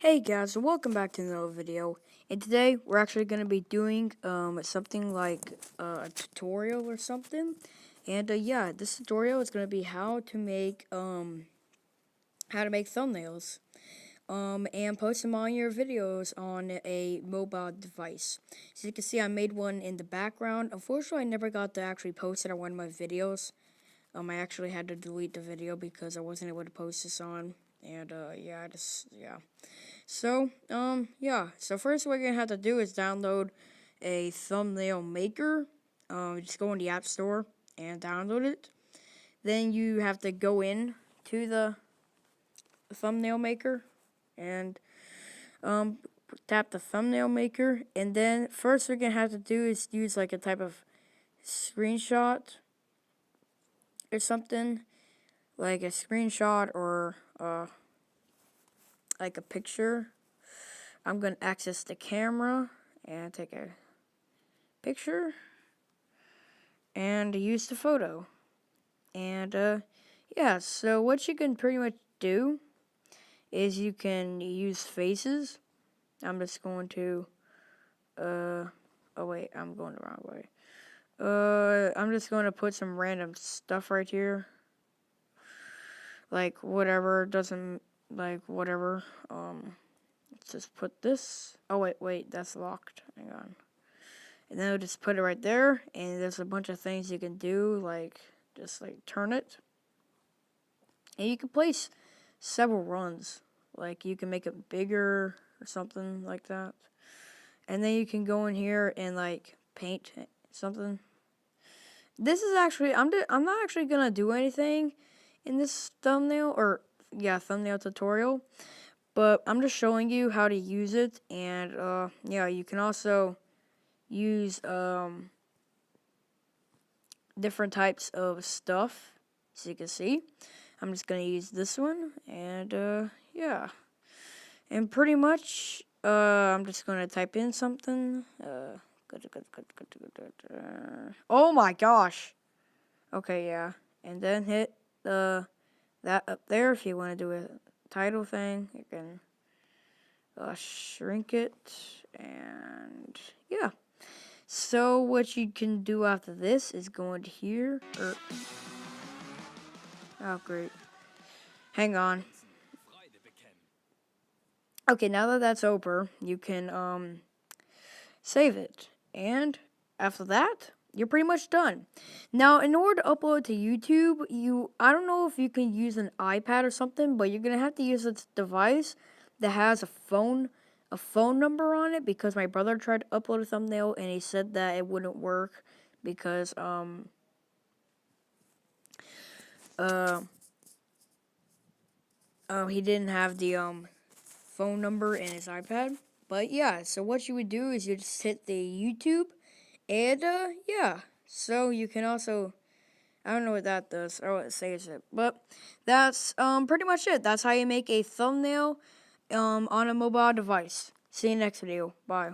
Hey guys, welcome back to another video. And today we're actually going to be doing something like a tutorial or something. And yeah, this tutorial is going to be how to make thumbnails and post them on your videos on a mobile device. So you can see I made one in the background. Unfortunately, I never got to actually post it on one of my videos. I actually had to delete the video because I wasn't able to post this on. And yeah. So, yeah. So first what you're gonna have to do is download a thumbnail maker. Just go in the App Store and download it. Then you have to go in to the thumbnail maker and tap the thumbnail maker. And then first what you're gonna have to do is use like a type of screenshot or something, like a screenshot or like a picture. I'm going to access the camera and take a picture and use the photo. And yeah, so what you can pretty much do is you can use faces. I'm just going to oh wait, I'm going the wrong way. I'm just going to put some random stuff right here. Like whatever, whatever. Let's just put this. Oh wait, that's locked. Hang on. And then I'll just put it right there, and there's a bunch of things you can do, like just like turn it. And you can place several runs. Like you can make it bigger or something like that. And then you can go in here and like paint something. This is actually I'm not actually gonna do anything in this thumbnail tutorial, but I'm just showing you how to use it. And yeah, you can also use different types of stuff, as you can see. I'm just gonna use this one, and yeah, and pretty much I'm just gonna type in something. Oh my gosh. Okay, yeah, and then hit that up there. If you want to do a title thing, you can shrink it, and yeah. So what you can do after this is go into here. Oh great. Hang on. Okay, now that that's over, you can save it. And after that, you're pretty much done. Now, in order to upload to YouTube, I don't know if you can use an iPad or something, but you're gonna have to use this device that has a phone number on it, because my brother tried to upload a thumbnail and he said that it wouldn't work because he didn't have the phone number in his iPad. But yeah, so what you would do is you just hit the YouTube, and yeah, so you can also, I don't know what that does or what it saves it, but that's pretty much it. That's how you make a thumbnail on a mobile device. See you next video. Bye.